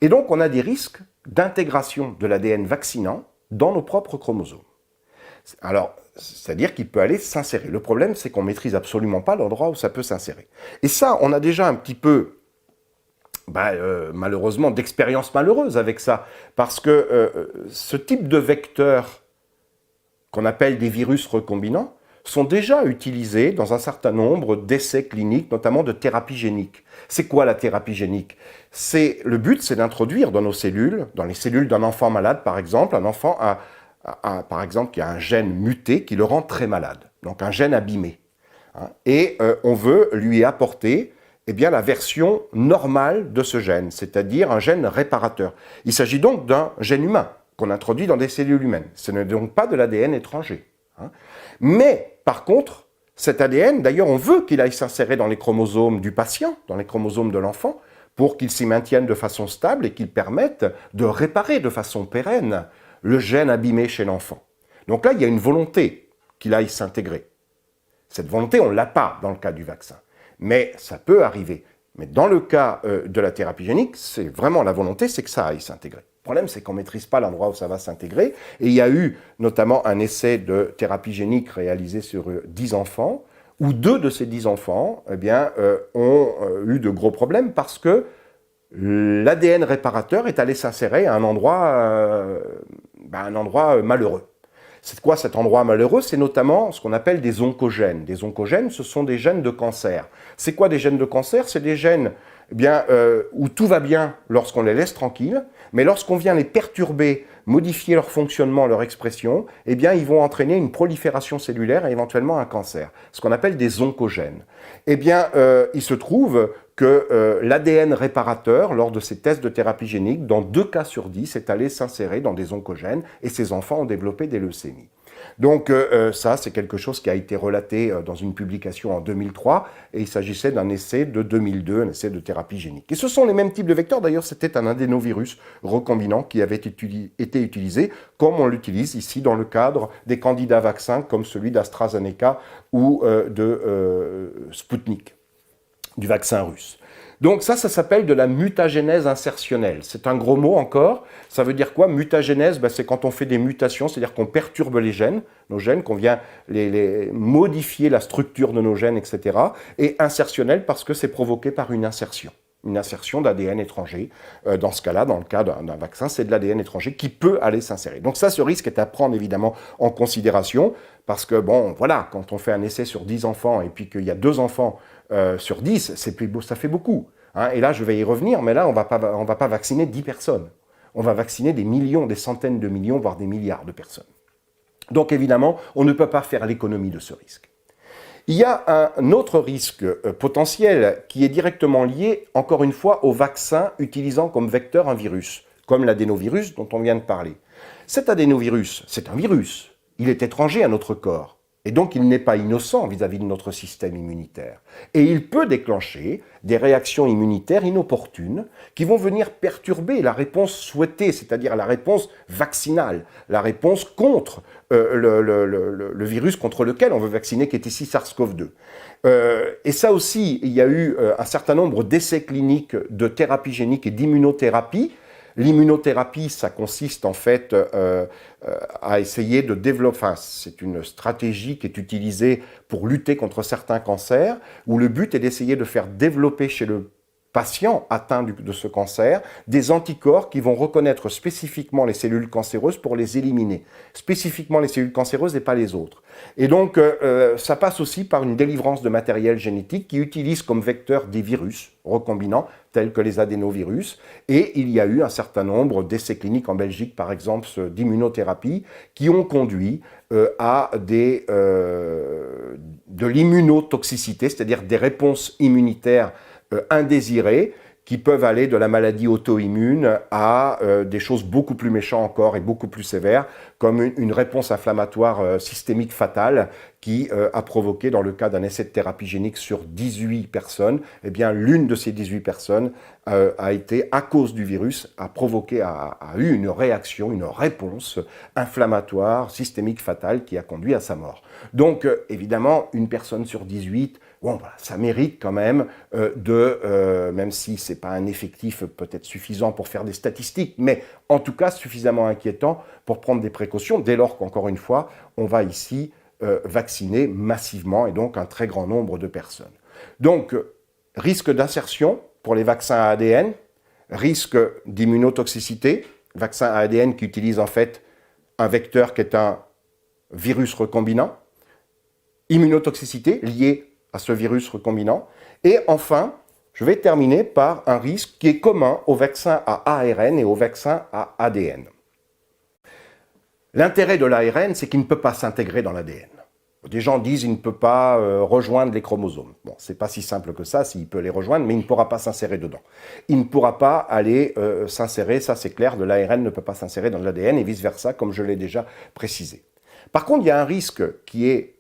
Et donc, on a des risques d'intégration de l'ADN vaccinant dans nos propres chromosomes. Alors, c'est-à-dire qu'il peut aller s'insérer. Le problème, c'est qu'on ne maîtrise absolument pas l'endroit où ça peut s'insérer. Et ça, on a déjà un petit peu malheureusement, d'expériences malheureuses avec ça. Parce que ce type de vecteurs qu'on appelle des virus recombinants sont déjà utilisés dans un certain nombre d'essais cliniques, notamment de thérapie génique. C'est quoi la thérapie génique ? Le but, c'est d'introduire dans nos cellules, dans les cellules d'un enfant malade, par exemple, un enfant par exemple, qui a un gène muté qui le rend très malade, donc un gène abîmé. Et on veut lui apporter la version normale de ce gène, c'est-à-dire un gène réparateur. Il s'agit donc d'un gène humain qu'on introduit dans des cellules humaines. Ce n'est donc pas de l'ADN étranger. Mais, par contre, cet ADN, d'ailleurs, on veut qu'il aille s'insérer dans les chromosomes du patient, dans les chromosomes de l'enfant, pour qu'il s'y maintienne de façon stable et qu'il permette de réparer de façon pérenne le gène abîmé chez l'enfant. Donc là, il y a une volonté qu'il aille s'intégrer. Cette volonté, on ne l'a pas dans le cas du vaccin. Mais ça peut arriver. Mais dans le cas de la thérapie génique, c'est vraiment la volonté, c'est que ça aille s'intégrer. Le problème, c'est qu'on ne maîtrise pas l'endroit où ça va s'intégrer. Et il y a eu notamment un essai de thérapie génique réalisé sur 10 enfants, où 2 de ces 10 enfants ont eu de gros problèmes parce que l'ADN réparateur est allé s'insérer à un endroit malheureux. C'est quoi cet endroit malheureux? C'est notamment ce qu'on appelle des oncogènes. Des oncogènes, ce sont des gènes de cancer. C'est quoi des gènes de cancer? C'est des gènes où tout va bien lorsqu'on les laisse tranquilles, mais lorsqu'on vient les perturber, modifier leur fonctionnement, leur expression, ils vont entraîner une prolifération cellulaire et éventuellement un cancer. Ce qu'on appelle des oncogènes. Il se trouve que l'ADN réparateur, lors de ces tests de thérapie génique, dans 2 cas sur 10, est allé s'insérer dans des oncogènes et ces enfants ont développé des leucémies. Donc ça, c'est quelque chose qui a été relaté dans une publication en 2003 et il s'agissait d'un essai de 2002, un essai de thérapie génique. Et ce sont les mêmes types de vecteurs, d'ailleurs c'était un adénovirus recombinant qui avait été utilisé comme on l'utilise ici dans le cadre des candidats vaccins comme celui d'AstraZeneca ou de Sputnik, du vaccin russe. Donc ça s'appelle de la mutagénèse insertionnelle. C'est un gros mot encore. Ça veut dire quoi? Mutagénèse, c'est quand on fait des mutations, c'est-à-dire qu'on perturbe les gènes, nos gènes, qu'on vient les modifier la structure de nos gènes, etc. Et insertionnelle parce que c'est provoqué par une insertion d'ADN étranger. Dans ce cas-là, dans le cas d'un vaccin, c'est de l'ADN étranger qui peut aller s'insérer. Donc ça, ce risque est à prendre évidemment en considération parce que, quand on fait un essai sur 10 enfants et puis qu'il y a 2 enfants sur 10, ça fait beaucoup. Et là, je vais y revenir, mais là, on va pas vacciner 10 personnes. On va vacciner des millions, des centaines de millions, voire des milliards de personnes. Donc évidemment, on ne peut pas faire l'économie de ce risque. Il y a un autre risque potentiel qui est directement lié, encore une fois, au vaccin utilisant comme vecteur un virus, comme l'adénovirus dont on vient de parler. Cet adénovirus, c'est un virus. Il est étranger à notre corps. Et donc, il n'est pas innocent vis-à-vis de notre système immunitaire. Et il peut déclencher des réactions immunitaires inopportunes qui vont venir perturber la réponse souhaitée, c'est-à-dire la réponse vaccinale, la réponse contre le virus contre lequel on veut vacciner, qui est ici SARS-CoV-2. Et ça aussi, il y a eu un certain nombre d'essais cliniques de thérapie génique et d'immunothérapie. L'immunothérapie, ça consiste en fait à essayer de développer, c'est une stratégie qui est utilisée pour lutter contre certains cancers, où le but est d'essayer de faire développer chez le patients atteints de ce cancer des anticorps qui vont reconnaître spécifiquement les cellules cancéreuses pour les éliminer. Spécifiquement les cellules cancéreuses et pas les autres. Et donc, ça passe aussi par une délivrance de matériel génétique qui utilise comme vecteur des virus recombinants, tels que les adénovirus. Et il y a eu un certain nombre d'essais cliniques en Belgique, par exemple, d'immunothérapie, qui ont conduit à de l'immunotoxicité, c'est-à-dire des réponses immunitaires indésirées, qui peuvent aller de la maladie auto-immune à des choses beaucoup plus méchantes encore et beaucoup plus sévères, comme une réponse inflammatoire systémique fatale qui a provoqué, dans le cas d'un essai de thérapie génique sur 18 personnes, eh bien l'une de ces 18 personnes a été, à cause du virus, a eu une réaction, une réponse inflammatoire systémique fatale qui a conduit à sa mort. Donc, évidemment, une personne sur 18, bon, voilà, ça mérite quand même même si ce n'est pas un effectif peut-être suffisant pour faire des statistiques, mais en tout cas suffisamment inquiétant pour prendre des précautions, dès lors qu'encore une fois, on va ici vacciner massivement et donc un très grand nombre de personnes. Donc, risque d'insertion pour les vaccins à ADN, risque d'immunotoxicité, vaccin à ADN qui utilise en fait un vecteur qui est un virus recombinant, immunotoxicité liée à ce virus recombinant. Et enfin, je vais terminer par un risque qui est commun aux vaccins à ARN et aux vaccins à ADN. L'intérêt de l'ARN, c'est qu'il ne peut pas s'intégrer dans l'ADN. Des gens disent qu'il ne peut pas rejoindre les chromosomes. Bon, c'est pas si simple que ça, s'il peut les rejoindre, mais il ne pourra pas s'insérer dedans. Il ne pourra pas aller s'insérer, ça c'est clair, de l'ARN ne peut pas s'insérer dans l'ADN et vice-versa, comme je l'ai déjà précisé. Par contre, il y a un risque qui est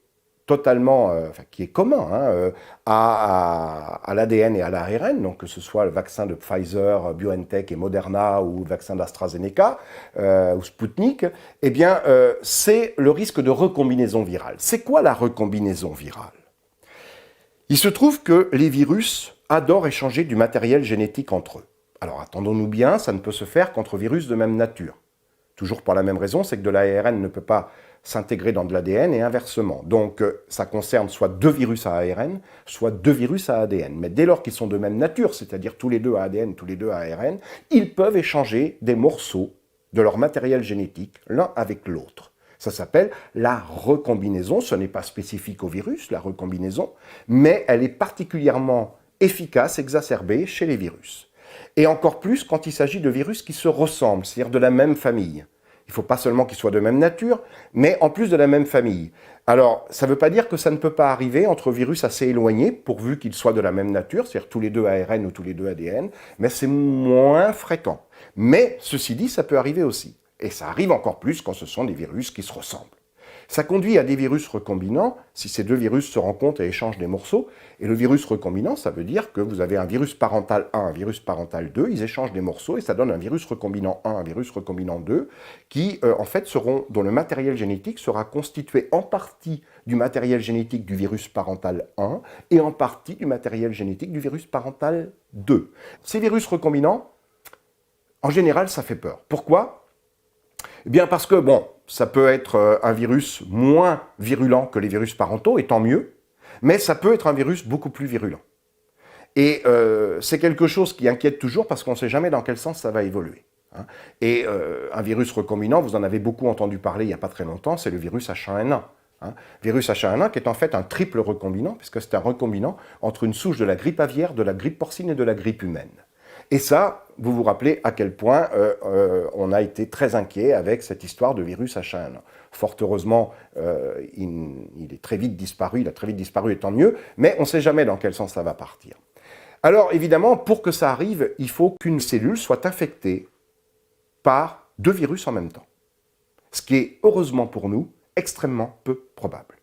totalement, qui est commun à l'ADN et à l'ARN, donc que ce soit le vaccin de Pfizer, BioNTech et Moderna ou le vaccin d'AstraZeneca ou Sputnik, eh bien, c'est le risque de recombinaison virale. C'est quoi la recombinaison virale? Il se trouve que les virus adorent échanger du matériel génétique entre eux. Alors, attendons-nous bien, ça ne peut se faire qu'entre virus de même nature. Toujours pour la même raison, c'est que de l'ARN ne peut pas s'intégrer dans de l'ADN et inversement. Donc, ça concerne soit deux virus à ARN, soit deux virus à ADN. Mais dès lors qu'ils sont de même nature, c'est-à-dire tous les deux à ADN, tous les deux à ARN, ils peuvent échanger des morceaux de leur matériel génétique l'un avec l'autre. Ça s'appelle la recombinaison. Ce n'est pas spécifique au virus, la recombinaison, mais elle est particulièrement efficace, exacerbée chez les virus. Et encore plus quand il s'agit de virus qui se ressemblent, c'est-à-dire de la même famille. Il ne faut pas seulement qu'ils soient de même nature, mais en plus de la même famille. Alors, ça ne veut pas dire que ça ne peut pas arriver entre virus assez éloignés, pourvu qu'ils soient de la même nature, c'est-à-dire tous les deux ARN ou tous les deux ADN, mais c'est moins fréquent. Mais, ceci dit, ça peut arriver aussi. Et ça arrive encore plus quand ce sont des virus qui se ressemblent. Ça conduit à des virus recombinants, si ces deux virus se rencontrent et échangent des morceaux. Et le virus recombinant, ça veut dire que vous avez un virus parental 1, un virus parental 2, ils échangent des morceaux et ça donne un virus recombinant 1, un virus recombinant 2, qui en fait dont le matériel génétique sera constitué en partie du matériel génétique du virus parental 1 et en partie du matériel génétique du virus parental 2. Ces virus recombinants, en général, ça fait peur. Pourquoi ? Eh bien parce que, bon, ça peut être un virus moins virulent que les virus parentaux, et tant mieux, mais ça peut être un virus beaucoup plus virulent. Et c'est quelque chose qui inquiète toujours parce qu'on ne sait jamais dans quel sens ça va évoluer. Et un virus recombinant, vous en avez beaucoup entendu parler il n'y a pas très longtemps, c'est le virus H1N1. Virus H1N1 qui est en fait un triple recombinant, puisque c'est un recombinant entre une souche de la grippe aviaire, de la grippe porcine et de la grippe humaine. Et ça, vous vous rappelez à quel point on a été très inquiet avec cette histoire de virus H1N1. Fort heureusement, il est très vite disparu, il a très vite disparu et tant mieux, mais on ne sait jamais dans quel sens ça va partir. Alors évidemment, pour que ça arrive, il faut qu'une cellule soit infectée par deux virus en même temps. Ce qui est, heureusement pour nous, extrêmement peu probable.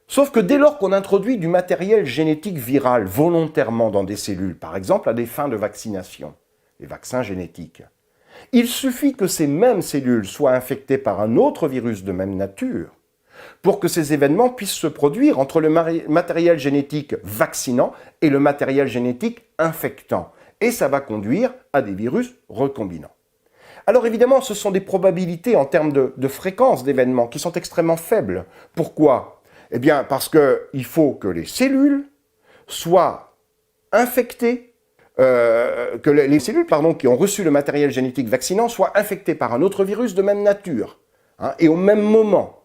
Sauf que dès lors qu'on introduit du matériel génétique viral volontairement dans des cellules, par exemple à des fins de vaccination, les vaccins génétiques, il suffit que ces mêmes cellules soient infectées par un autre virus de même nature pour que ces événements puissent se produire entre le matériel génétique vaccinant et le matériel génétique infectant. Et ça va conduire à des virus recombinants. Alors évidemment, ce sont des probabilités en termes de fréquence d'événements qui sont extrêmement faibles. Pourquoi ? Eh bien, parce qu'il faut que les cellules soient infectées les cellules qui ont reçu le matériel génétique vaccinant soient infectées par un autre virus de même nature, hein, et au même moment.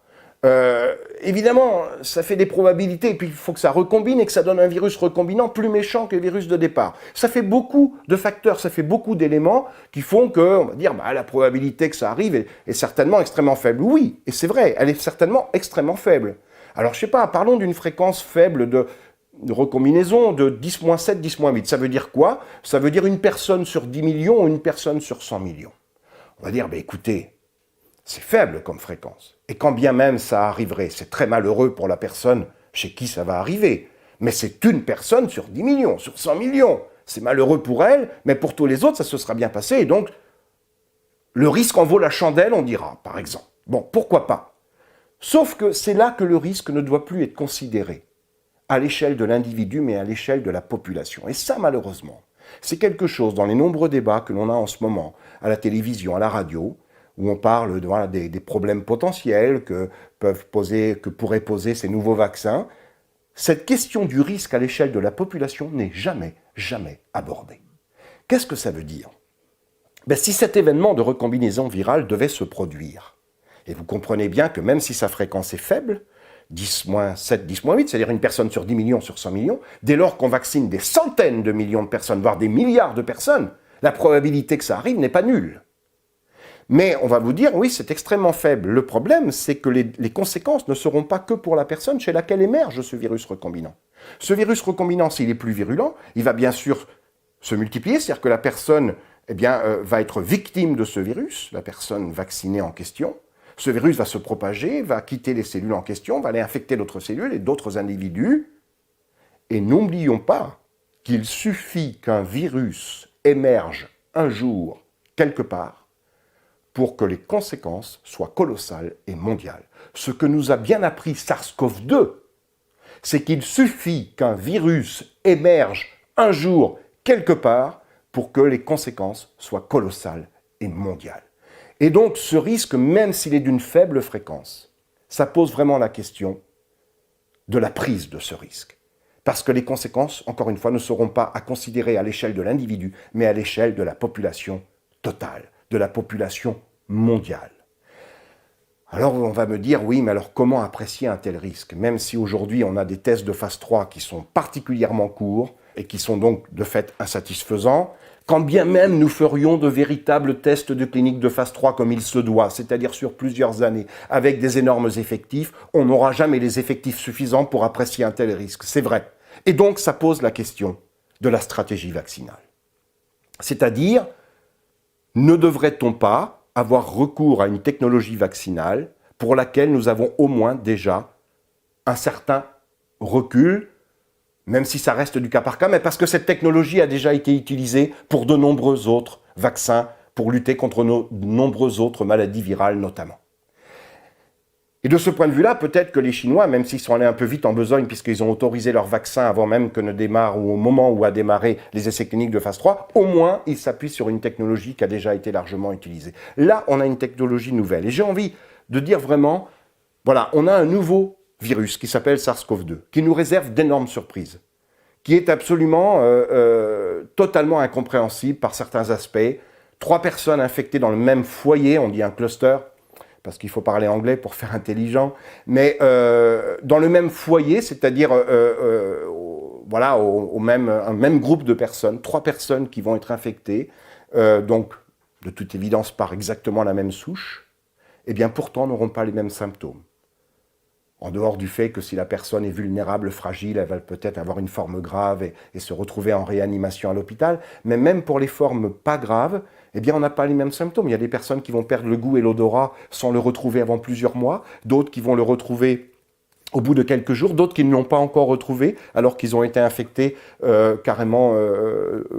Évidemment, ça fait des probabilités, et puis il faut que ça recombine et que ça donne un virus recombinant plus méchant que le virus de départ. Ça fait beaucoup de facteurs, ça fait beaucoup d'éléments qui font que, on va dire, la probabilité que ça arrive est certainement extrêmement faible. Oui, et c'est vrai, elle est certainement extrêmement faible. Alors, je sais pas, parlons d'une fréquence faible de recombinaison de 10-7, 10-8. Ça veut dire quoi? Ça veut dire une personne sur 10 millions ou une personne sur 100 millions. On va dire, écoutez, c'est faible comme fréquence. Et quand bien même ça arriverait, c'est très malheureux pour la personne chez qui ça va arriver. Mais c'est une personne sur 10 millions, sur 100 millions. C'est malheureux pour elle, mais pour tous les autres, ça se sera bien passé. Et donc, le risque en vaut la chandelle, on dira, par exemple. Bon, pourquoi pas? Sauf que c'est là que le risque ne doit plus être considéré à l'échelle de l'individu, mais à l'échelle de la population. Et ça, malheureusement, c'est quelque chose dans les nombreux débats que l'on a en ce moment, à la télévision, à la radio, où on parle des problèmes potentiels que pourraient poser ces nouveaux vaccins. Cette question du risque à l'échelle de la population n'est jamais, jamais abordée. Qu'est-ce que ça veut dire? Si cet événement de recombinaison virale devait se produire, et vous comprenez bien que même si sa fréquence est faible, 10-7, 10-8, c'est-à-dire une personne sur 10 millions, sur 100 millions, dès lors qu'on vaccine des centaines de millions de personnes, voire des milliards de personnes, la probabilité que ça arrive n'est pas nulle. Mais on va vous dire, oui, c'est extrêmement faible. Le problème, c'est que les conséquences ne seront pas que pour la personne chez laquelle émerge ce virus recombinant. Ce virus recombinant, s'il est plus virulent, il va bien sûr se multiplier, c'est-à-dire que la personne va être victime de ce virus, la personne vaccinée en question. Ce virus va se propager, va quitter les cellules en question, va aller infecter d'autres cellules et d'autres individus. Et n'oublions pas qu'il suffit qu'un virus émerge un jour, quelque part, pour que les conséquences soient colossales et mondiales. Ce que nous a bien appris SARS-CoV-2, c'est qu'il suffit qu'un virus émerge un jour, quelque part, pour que les conséquences soient colossales et mondiales. Et donc, ce risque, même s'il est d'une faible fréquence, ça pose vraiment la question de la prise de ce risque. Parce que les conséquences, encore une fois, ne seront pas à considérer à l'échelle de l'individu, mais à l'échelle de la population totale, de la population mondiale. Alors on va me dire, oui, mais alors comment apprécier un tel risque? Même si aujourd'hui on a des tests de phase 3 qui sont particulièrement courts et qui sont donc de fait insatisfaisants, quand bien même nous ferions de véritables tests de clinique de phase 3 comme il se doit, c'est-à-dire sur plusieurs années, avec des énormes effectifs, on n'aura jamais les effectifs suffisants pour apprécier un tel risque, c'est vrai. Et donc ça pose la question de la stratégie vaccinale. C'est-à-dire, ne devrait-on pas avoir recours à une technologie vaccinale pour laquelle nous avons au moins déjà un certain recul, même si ça reste du cas par cas, mais parce que cette technologie a déjà été utilisée pour de nombreux autres vaccins, pour lutter contre de nombreuses autres maladies virales notamment. Et de ce point de vue-là, peut-être que les Chinois, même s'ils sont allés un peu vite en besogne, puisqu'ils ont autorisé leur vaccin avant même que ne démarre, ou au moment où a démarré les essais cliniques de phase 3, au moins ils s'appuient sur une technologie qui a déjà été largement utilisée. Là, on a une technologie nouvelle. Et j'ai envie de dire vraiment, voilà, on a un nouveau virus qui s'appelle SARS-CoV-2, qui nous réserve d'énormes surprises, qui est absolument totalement incompréhensible par certains aspects. 3 personnes infectées dans le même foyer, on dit un cluster, parce qu'il faut parler anglais pour faire intelligent, mais dans le même foyer, c'est-à-dire voilà, un même groupe de personnes, 3 personnes qui vont être infectées, donc de toute évidence par exactement la même souche, et bien pourtant n'auront pas les mêmes symptômes. En dehors du fait que si la personne est vulnérable, fragile, elle va peut-être avoir une forme grave et se retrouver en réanimation à l'hôpital. Mais même pour les formes pas graves, eh bien on n'a pas les mêmes symptômes. Il y a des personnes qui vont perdre le goût et l'odorat sans le retrouver avant plusieurs mois, d'autres qui vont le retrouver au bout de quelques jours, d'autres qui ne l'ont pas encore retrouvé alors qu'ils ont été infectés carrément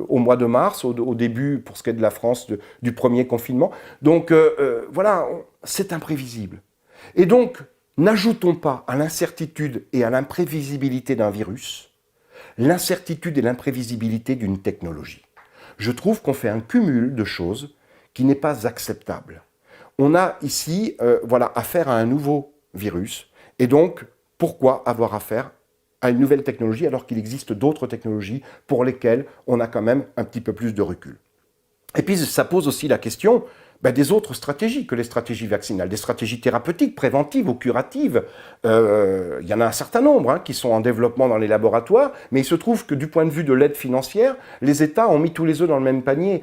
au mois de mars, au début, pour ce qui est de la France, du premier confinement. Donc voilà, c'est imprévisible. Et donc, n'ajoutons pas à l'incertitude et à l'imprévisibilité d'un virus, l'incertitude et l'imprévisibilité d'une technologie. Je trouve qu'on fait un cumul de choses qui n'est pas acceptable. On a ici affaire à un nouveau virus, et donc, pourquoi avoir affaire à une nouvelle technologie alors qu'il existe d'autres technologies pour lesquelles on a quand même un petit peu plus de recul. Et puis ça pose aussi la question des autres stratégies que les stratégies vaccinales, des stratégies thérapeutiques, préventives ou curatives. Il y en a un certain nombre qui sont en développement dans les laboratoires, mais il se trouve que du point de vue de l'aide financière, les États ont mis tous les œufs dans le même panier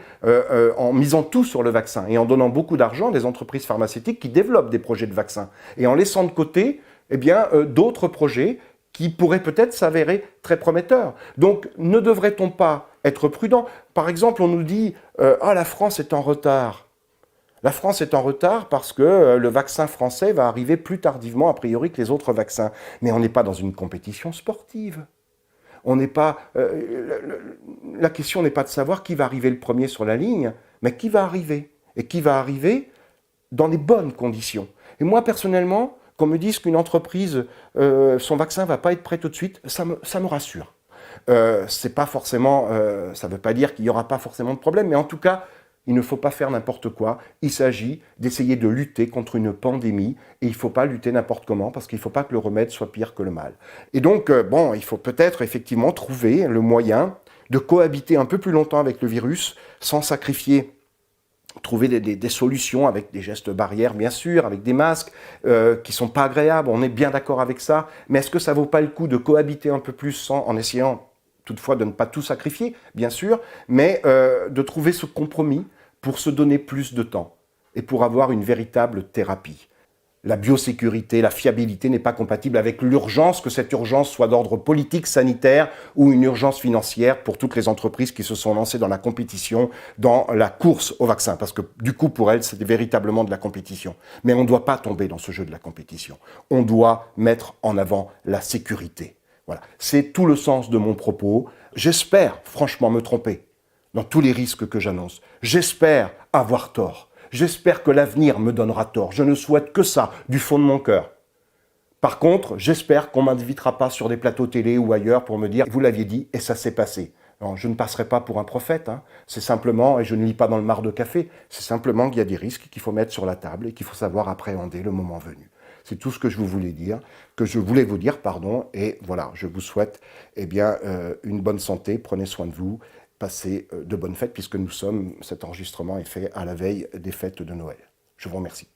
en misant tout sur le vaccin et en donnant beaucoup d'argent à des entreprises pharmaceutiques qui développent des projets de vaccins et en laissant de côté d'autres projets qui pourraient peut-être s'avérer très prometteurs. Donc ne devrait-on pas être prudent? Par exemple, on nous dit « la France est en retard ». La France est en retard parce que le vaccin français va arriver plus tardivement, a priori, que les autres vaccins. Mais on n'est pas dans une compétition sportive. On n'est pas, la question n'est pas de savoir qui va arriver le premier sur la ligne, mais qui va arriver. Et qui va arriver dans les bonnes conditions. Et moi, personnellement, qu'on me dise qu'une entreprise, son vaccin ne va pas être prêt tout de suite, ça me rassure. C'est pas forcément, ça ne veut pas dire qu'il n'y aura pas forcément de problème, mais en tout cas, il ne faut pas faire n'importe quoi. Il s'agit d'essayer de lutter contre une pandémie et il ne faut pas lutter n'importe comment parce qu'il ne faut pas que le remède soit pire que le mal. Et donc, il faut peut-être effectivement trouver le moyen de cohabiter un peu plus longtemps avec le virus sans sacrifier. Trouver des solutions avec des gestes barrières, bien sûr, avec des masques qui ne sont pas agréables, on est bien d'accord avec ça, mais est-ce que ça ne vaut pas le coup de cohabiter un peu plus en essayant toutefois de ne pas tout sacrifier, bien sûr, mais de trouver ce compromis pour se donner plus de temps et pour avoir une véritable thérapie. La biosécurité, la fiabilité n'est pas compatible avec l'urgence, que cette urgence soit d'ordre politique, sanitaire ou une urgence financière pour toutes les entreprises qui se sont lancées dans la compétition, dans la course au vaccin. Parce que du coup, pour elles, c'est véritablement de la compétition. Mais on ne doit pas tomber dans ce jeu de la compétition. On doit mettre en avant la sécurité. Voilà. C'est tout le sens de mon propos. J'espère franchement me tromper dans tous les risques que j'annonce. J'espère avoir tort. J'espère que l'avenir me donnera tort. Je ne souhaite que ça, du fond de mon cœur. Par contre, j'espère qu'on ne m'invitera pas sur des plateaux télé ou ailleurs pour me dire « vous l'aviez dit et ça s'est passé ». Non, je ne passerai pas pour un prophète. C'est simplement, et je ne lis pas dans le mar de café, c'est simplement qu'il y a des risques qu'il faut mettre sur la table et qu'il faut savoir appréhender le moment venu. C'est tout ce que je voulais vous dire, et voilà, je vous souhaite une bonne santé, prenez soin de vous, passez de bonnes fêtes, puisque cet enregistrement est fait à la veille des fêtes de Noël. Je vous remercie.